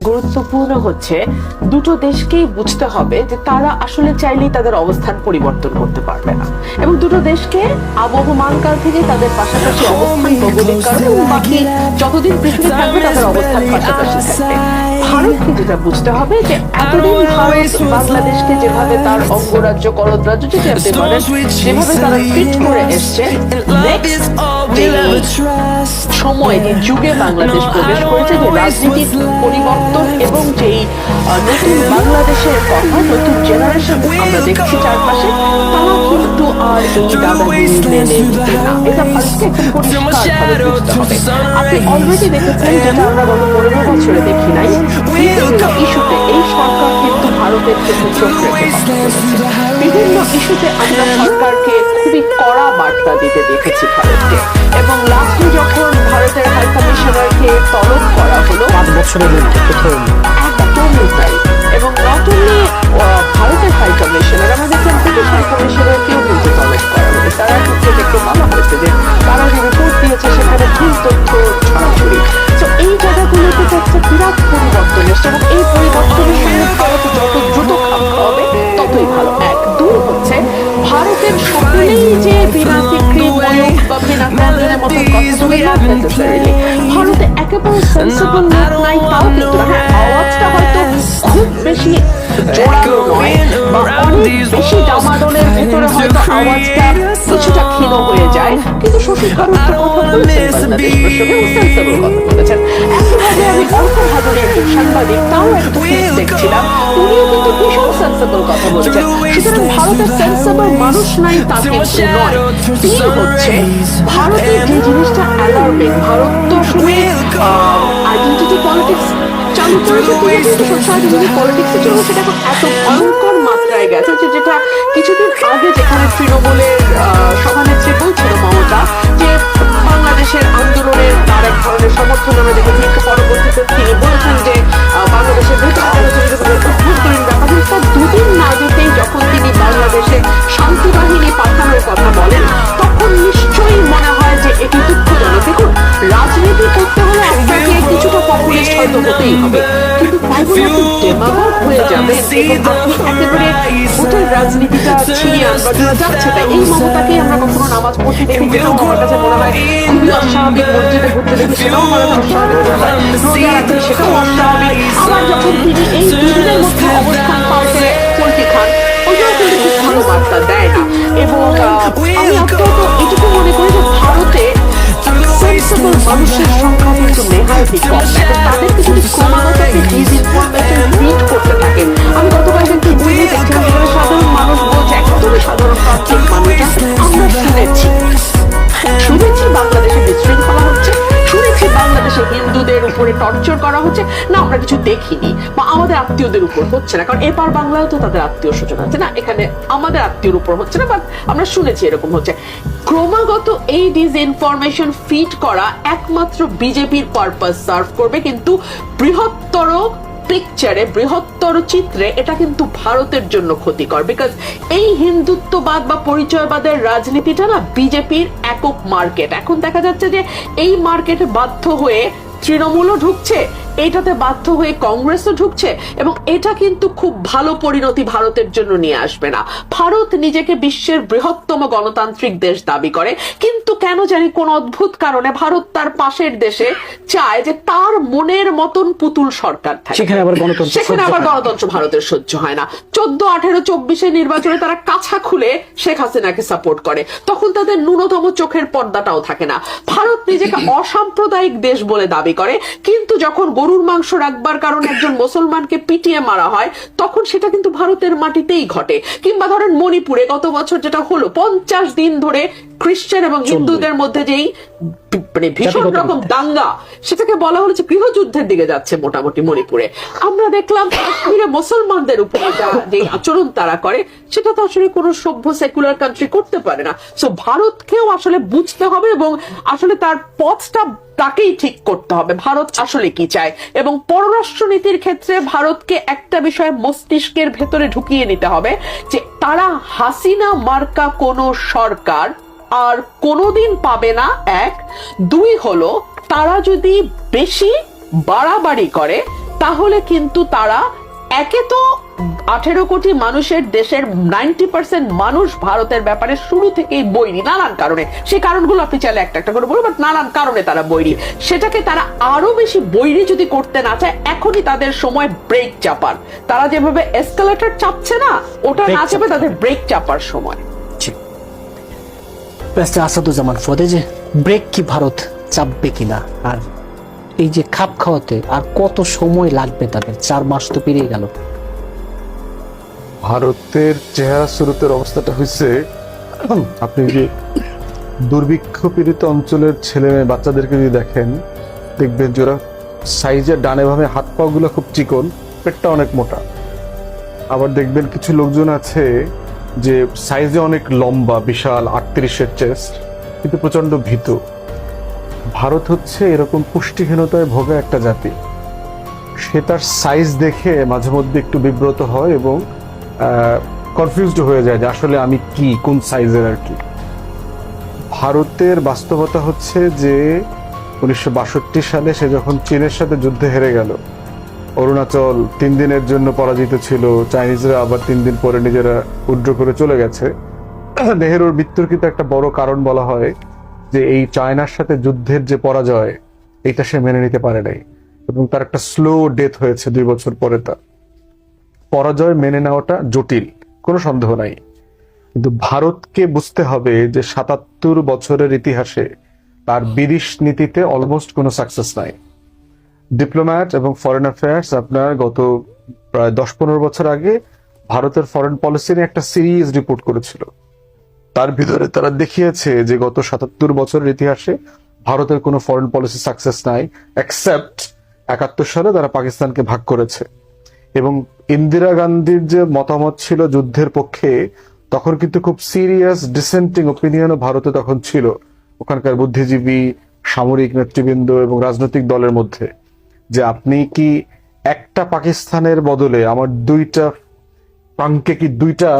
গুরুত্বপূর্ণ হচ্ছে দুটো দেশকেই বুঝতে হবে যে তারা আসলে চাইলেই তাদের অবস্থান পরিবর্তন করতে পারবে না, এবং দুটো দেশকে আবহমান কাল থেকে তাদের পাশাপাশি অবস্থান ভৌগোলিক কারণে এবং বাকি যতদিন পৃথিবী থাকবে তাদের অবস্থান পাশাপাশি থাকবে। ভারতকে যেটা বুঝতে হবে যে এতদিন ভারত বাংলাদেশকে যেভাবে তার অঙ্গরাজ্য করদরাজ্য যেতে পারে যেভাবে তারা ফিট করে এসছে, সময় যে যুগে বাংলাদেশ প্রবেশ করেছে, যে রাজনীতির পরিবর্তন এবং যেই নতুন বাংলাদেশের কথা, নতুন জেনারেশন আমরা দেখছি চারপাশে, তারা কিন্তু আর এই দাদাগিরি মেনে নিতে না। এটা ভারতকে একদম পরিষ্কারভাবে বুঝতে হবে। আপনি অলরেডি দেখেছেন, যেটা আমরা গত 15 বছরে দেখি নাই, বিভিন্ন ইস্যুতে এই সরকার কিন্তু ভারতের চোখে চোখ রেখে কথা বলেছে। বিভিন্ন ইস্যুতে আমরা সরকারকে খুবই কড়া বার্তা দিতে দেখেছি ভারতকে, এবং লাস্টে যখন ভারতের হাই কমিশনারকে তলব করা হলো 5 বছরের মধ্যে প্রথম, একদমই তাই। এবং নট অনলি ভারতের হাই কমিশনার, আমরা দেখলাম ব্রিটিশ হাই কমিশনারকেও কিন্তু তলব করা হলো। তারা কিন্তু একটু বলা হয়েছে যে তারা যে রিপোর্ট দিয়েছে সেখানে ভুল তথ্য ছড়াছড়ি। তো এই জায়গাগুলোতে একটা বিরাট পরিবর্তন এসছে, এবং এই পরিবর্তনের সঙ্গে ভারত যত দ্রুত খাপ খাওয়াবে ততই ভালো। এক, দুই হচ্ছে ভারতের সকলেই যে বিনা ফিক্রি ময়ূক বা বিনা ক্রন্দনের মতো কথা বলে not necessarily। ভারতে একেবারে সেন্সিবল লোক নাই, তাও কিন্তু না। হ্যাঁ, আওয়াজটা হয়তো খুব বেশি জোরালো নয় বা অনেক বেশি ডামাডোলের ভেতরে হয়তো আওয়াজটা কিছুটা ক্ষীণ হয়ে যায়, কিন্তু শশী থারুর তো কথা বলেছেন বাংলাদেশ প্রসঙ্গে, ও সেন্সিবল কথা বলেছেন। একইভাবে আমি অর্থ ভাদুরী একজন সাংবাদিক, তাও একটা ক্লিপ দেখছিলাম, উনিও কিন্তু ভীষণ সেন্সিবল কথা বলেছেন। সুতরাং ভারতের সেন্সিবল মানুষ নাই তা কিন্তু নয়। তিন হচ্ছে ভারতের যে জিনিসটা অ্যালার্মিং, ভারত তো আসলে আইডেন্টিটি পলিটিক্স চালু করেছে, কিন্তু সত্যি আইডেন্টিটি পলিটিক্সের জন্য সেটা এখন এত ভয়ঙ্কর মাত্রায় গেছে যে যেটা কিছুদিন আগে যেখানে তৃণমূলের সভানেত্রী বলছিল মমতা যে বাংলাদেশের আন্দোলনের তার এক ধরনের সমর্থন আমরা দেখেছি, একটু পরবর্তীতে তিনি বলেছেন যে বাংলাদেশের অভ্যন্তরীণ ব্যাপার, তার দুদিন না যেতেই যখন তিনি বাংলাদেশে শান্তি বাহিনী পাঠানোর কথা বলেন, তখন নিশ্চয়ই মনে হয় যে এটি দুঃখজনক। দেখুন, রাজনীতি করতে হলে আপনাকে কিছুটা পপুলিস্ট হয়তো হতেই হবে, কিন্তু তাই বলে আপনি ডেমাগগ হয়ে যাবেন এবং আপনি একেবারে ভোটের রাজনীতিটা ছিনিয়ে আনবার জন্য যাচ্ছে। তাই এই মমতাকে আমরা কখনো নামাজ পড়তে দেখি, যেটাও আমার কাছে মনে হয় খুবই অস্বাভাবিক, মসজিদে ঘুরতে দেখি সেটাও আমার কাছে অস্বাভাবিক মনে হয়, রোজা রাখি সেটাও অস্বাভাবিক। আবার যখন তিনি এই দুদিনের মধ্যে অবস্থান পাল্টে পোল্ট্রি খান, ওইটাও কিন্তু খুব ভালো বার্তা দেয় না। এবং আমি অন্তত এটুকু মনে করি যে ভারতে সেন্সিবল মানুষের সংখ্যা কিন্তু নেহায়তই কম, এবং তাদেরকে যদি ক্রমাগত ডিসইনফরমেশন ফিড করতে থাকে। আমি গতকাল কিন্তু বইয়ে দেখছিলাম যেখানে সাধারণ মানুষ বলছে, একদমই সাধারণ প্রান্তিক মানুষরা, আমরা শুনেছি বাংলাদেশে বিশৃঙ্খলা হচ্ছে, শুনেছি বাংলাদেশে হিন্দুদের উপরে টর্চার করা হচ্ছে, না আমরা কিছু দেখিনি, বা আমাদের আত্মীয়দের উপর হচ্ছে না, কারণ এপার বাংলায় তো তাদের আত্মীয় স্বজন আছে, না এখানে আমাদের আত্মীয়র উপর হচ্ছে না, বাট আমরা শুনেছি এরকম হচ্ছে। ক্রমাগত এই ডিসইনফরমেশন ফিড করা একমাত্র বিজেপির পারপাস সার্ভ করবে, কিন্তু বৃহত্তর পিকচারে, বৃহত্তর চিত্রে এটা কিন্তু ভারতের জন্য ক্ষতিকর। বিকজ এই হিন্দুত্ববাদ বা পরিচয়বাদের রাজনীতিটা না বিজেপির একক মার্কেট। এখন দেখা যাচ্ছে যে এই মার্কেটে বাধ্য হয়ে তৃণমূলও ঢুকছে, এইটাতে বাধ্য হয়ে কংগ্রেসও ঢুকছে, এবং এটা কিন্তু খুব ভালো পরিণতি ভারতের জন্য নিয়ে আসবে না। ভারত নিজেকে বিশ্বের বৃহত্তম গণতান্ত্রিক দেশ দাবি করে, কিন্তু কেন জানি কোন অদ্ভুত কারণে ভারত তার পাশের দেশে চায় যে তার মনের মতন পুতুল সরকার থাকে, সেখানে আবার গণতন্ত্র ভারতের সহ্য হয় না। 14, 18, 24 নির্বাচনে তারা কাছা খুলে শেখ হাসিনাকে সাপোর্ট করে, তখন তাদের ন্যূনতম চোখের পর্দাটাও থাকে না। ভারত নিজেকে অসাম্প্রদায়িক দেশ বলে দাবি করে, কিন্তু যখন গরুর মাংস রাখবার কারণে একজন মুসলমানকে পিটিয়ে মারা হয়, তখন সেটা কিন্তু ভারতের মাটিতেই ঘটে। কিংবা ধরেন মণিপুরে গত বছর যেটা হলো, 50 দিন ধরে খ্রিস্টান এবং হিন্দুদের মধ্যে যেই ভীষণ রকম দাঙ্গা, সেটাকে বলা হলো যে গৃহযুদ্ধের দিকে যাচ্ছে মোটামুটি মণিপুরে। আমরা দেখলাম কাশ্মীরে মুসলমানদের উপর যে আচরণ তারা করে, সেটা তো আসলে কোনো সভ্য সেকুলার কান্ট্রি করতে পারে না। সো ভারতকেও আসলে বুঝতে হবে, এবং আসলে তার পথটা তাকেই ঠিক করতে হবে, ভারত আসলে কি চায়। এবং পররাষ্ট্রনীতির ক্ষেত্রে ভারতকে একটা বিষয় মস্তিষ্কের ভেতরে ঢুকিয়ে নিতে হবে, যে তারা হাসিনা মার্কা কোনো সরকার আর কোনোদিন পাবে না। এক, দুই হলো তারা যদি বেশি বাড়াবাড়ি করে তাহলে কিন্তু তারা একে তো 18 কোটি মানুষের দেশের 90% মানুষ ভারতের ব্যাপারে শুরু থেকেই বৈরী নানান কারণে, সেই কারণগুলো আপনি চাইলে একটা একটা করে বলবো, বাট নানান কারণে তারা বৈরী। সেটাকে তারা আরো বেশি বৈরী যদি করতে না চায়, এখনই তাদের সময় ব্রেক চাপার। তারা যেভাবে এসকালেটর চাপছে না, ওটা না চাপে তাদের ব্রেক চাপার সময়। আসাদুজ্জামান ফদে, যে ব্রেক কি ভারত চাপবে কিনা, আর এই যে খাপ খাওয়াতে আর কত সময় লাগবে তাদের? 4 মাস তো পেরিয়ে গেল। ভারতের চেহারা স্রোতের অবস্থাটা হয়েছে, আপনি যে দুর্ভিক্ষ পীড়িত অঞ্চলের ছেলে মেয়ে বাচ্চাদেরকে যদি দেখেন, দেখবেন যে ওরা সাইজে ডানে ভাবে হাত পা গুলো খুব চিকন, পেটটা অনেক মোটা। আবার দেখবেন কিছু লোকজন আছে যে সাইজে অনেক লম্বা, বিশাল 38-এর চেস্ট, কিন্তু প্রচন্ড ভীতু। ভারত হচ্ছে এরকম পুষ্টিহীনতায় ভোগা একটা জাতি। সে তার সাইজ দেখে মাঝে মধ্যে একটু বিব্রত হয় এবং কনফিউজড হয়ে যায় যে আসলে আমি কি, কোন সাইজের আর কি। ভারতের বাস্তবতা হচ্ছে যে 1962 সালে সে যখন চীনের সাথে যুদ্ধে হেরে গেল, অরুণাচল 3 দিনের জন্য পরাজিত ছিল, চাইনিজরা আবার 3 দিন পরে নিজেরা উইথড্র করে চলে গেছে। নেহেরুর মৃত্যুর কিন্তু একটা বড় কারণ বলা হয় যে এই চায়নার সাথে যুদ্ধের যে পরাজয়, এটা সে মেনে নিতে পারে নাই এবং তার একটা স্লো ডেথ হয়েছে 2 বছর পরে। তার পরাজয় মেনে নেওয়াটা জটিল, কোনো সন্দেহ নাই। কিন্তু ভারতকে বুঝতে হবে যে 77 বছরের ইতিহাসে তার বিদেশ নীতিতে অলমোস্ট কোনো সাকসেস নাই। ডিপ্লোম্যাট এবং ফরেন অ্যাফেয়ার্স আপনার গত প্রায় 10-15 বছর আগে ভারতের ফরেন পলিসি নিয়ে একটা সিরিজ রিপোর্ট করেছিল। তার ভিতরে তারা দেখিয়েছে যে গত 77 বছরের ইতিহাসে ভারতের কোনো ফরেন পলিসি সাকসেস নাই, এক্সেপ্ট 71 সালে তারা পাকিস্তানকে ভাগ করেছে। এবং ইন্দিরা গান্ধীর যে মতামত ছিল যুদ্ধের পক্ষে, তখন কিন্তু খুব সিরিয়াস ডিসেন্টিং ওপিনিয়নও ভারতে তখন ছিল ওখানকার বুদ্ধিজীবী, সামরিক নেতৃবৃন্দ এবং রাজনৈতিক দলের মধ্যে, যে আপনি কি একটা পাকিস্তানের বদলে আমার 2টা প্রান্তে কি 2টা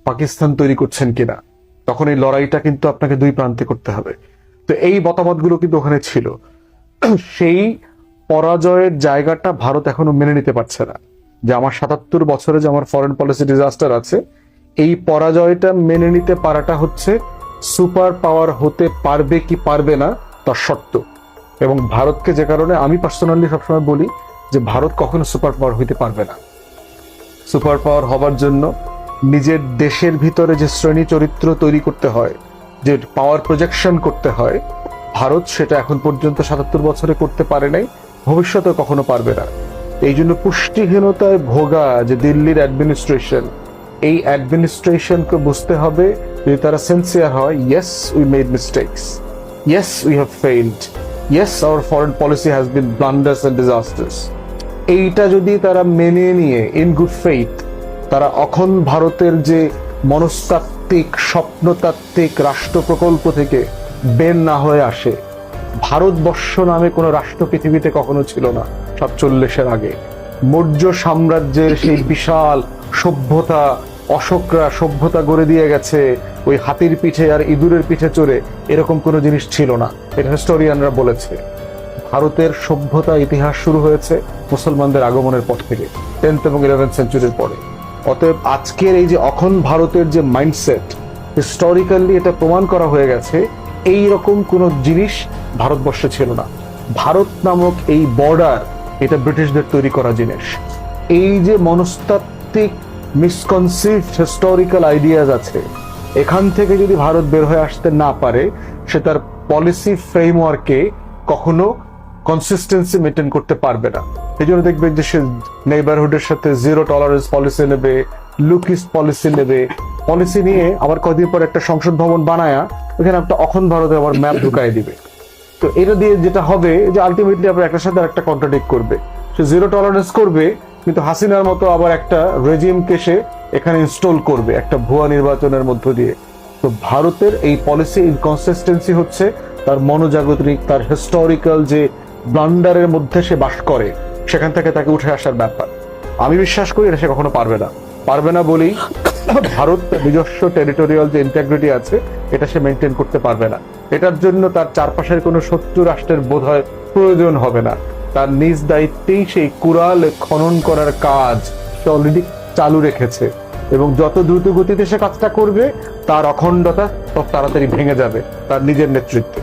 পাকিস্তান তৈরি করছেন কিনা। তখন এই লড়াইটা কিন্তু আপনাকে 2 প্রান্তে করতে হবে। তো এই মতামতগুলো কিন্তু ওখানে ছিল। সেই পরাজয়ের জায়গাটা ভারত এখনো মেনে নিতে পারছে না, যে আমার 77 বছরে যে আমার ফরেন পলিসি ডিজাস্টার আছে, এই পরাজয়টা মেনে নিতে পারাটা হচ্ছে সুপার পাওয়ার হতে পারবে কি পারবে না তার শর্ত। এবং ভারতকে যে কারণে আমি পার্সোনালি সবসময় বলি যে ভারত কখনো সুপার পাওয়ার হইতে পারবে না। সুপার পাওয়ার হবার জন্য নিজের দেশের ভিতরে যে শ্রেণী চরিত্র তৈরি করতে হয়, যে পাওয়ার প্রজেকশন করতে হয়, ভারত সেটা এখন পর্যন্ত 77 বছরে করতে পারে নাই, ভবিষ্যতে কখনো পারবে না। এই জন্য পুষ্টিহীনতায় ভোগা যে দিল্লির অ্যাডমিনিস্ট্রেশন, এই অ্যাডমিনিস্ট্রেশনকে বুঝতে হবে যদি তারা সিনসিয়ার হয়, yes we made mistakes, yes we have failed, yes our foreign policy has been blunders and disasters. এইটা যদি তারা মেনে নিয়ে ইন গুড ফেইথ তারা অখন ভারতের যে মনস্তাত্ত্বিক স্বপ্নতাত্ত্বিক রাষ্ট্র প্রকল্প থেকে বের না হয়ে আসে, ভারতবর্ষ নামে কোনো রাষ্ট্র পৃথিবীতে কখনো ছিল না 47-এর আগে। মৌর্য সাম্রাজ্যের সেই বিশাল সভ্যতা, অশোকরা সভ্যতা গড়ে দিয়ে গেছে ওই হাতির পিঠে আর ইঁদুরের পিঠে চড়ে, এরকম কোনো জিনিস ছিল না। এটা হিস্টোরিয়ানরা বলেছে। ভারতের সভ্যতা ইতিহাস শুরু হয়েছে মুসলমানদের আগমনের পর থেকে, 10th এবং 11th সেঞ্চুরির পরে। অতএব আজকের এই যে অখন ভারতের যে মাইন্ডসেট, হিস্টোরিক্যালি এটা প্রমাণ করা হয়ে গেছে এই রকম কোনো জিনিস ভারতবর্ষে ছিল না। ভারত নামক এই বর্ডার, এটা ব্রিটিশদের তৈরি করা জিনিস। এই যে মনস্তাত্ত্বিক মিসকনসিভড হিস্টোরিক্যাল আইডিয়াজ আছে, এখান থেকে যদি ভারত বের হয়ে আসতে না পারে, সে তার পলিসি ফ্রেমওয়ার্কে কখনো কনসিস্টেন্সি মেনটেন করতে পারবে না। এই জন্য দেখবেন যে সে নেইবারহুডের সাথে 0 টলারেন্স পলিসি নেবে, লুকিস্ট পলিসি নেবে। পলিসি নিয়ে আবার কদিন পর একটা সংসদ ভবন বানায়া ওখানে একটা অখন ভারতে আবার ম্যাপ ঢুকাই দিবে। তো এটা দিয়ে যেটা হবে যে আলটিমেটলি আবার একটার সাথে একটা কন্ট্রাডিক্ট করবে। সে 0 টলারেন্স করবে, কিন্তু হাসিনার মতো আবার একটা রেজিমকে সে এখানে ইনস্টল করবে একটা ভুয়া নির্বাচনের মধ্য দিয়ে। তো ভারতের এই পলিসি ইনকনসিস্টেন্সি হচ্ছে তার মনোজাগতিক, তার হিস্টোরিক্যাল যে ব্লান্ডারের মধ্যে সে বাস করে, সেখান থেকে তাকে উঠে আসার ব্যাপার। আমি বিশ্বাস করি এটা সে কখনো পারবে না বলেই ভারত নিজস্ব টেরিটোরিয়াল যে ইন্টিগ্রিটি আছে এটা সে মেনটেন করতে পারবে না। এটার জন্য তার চারপাশের কোনো শত্রু রাষ্ট্রের বোধহয় প্রয়োজন হবে না। তার নিজ দায়িত্বেই সেই কুড়াল খনন করার কাজ সে অলরেডি চালু রেখেছে, এবং যত দ্রুত গতিতে সে কাজটা করবে তার অখণ্ডতা তত তাড়াতাড়ি ভেঙে যাবে তার নিজের নেতৃত্বে।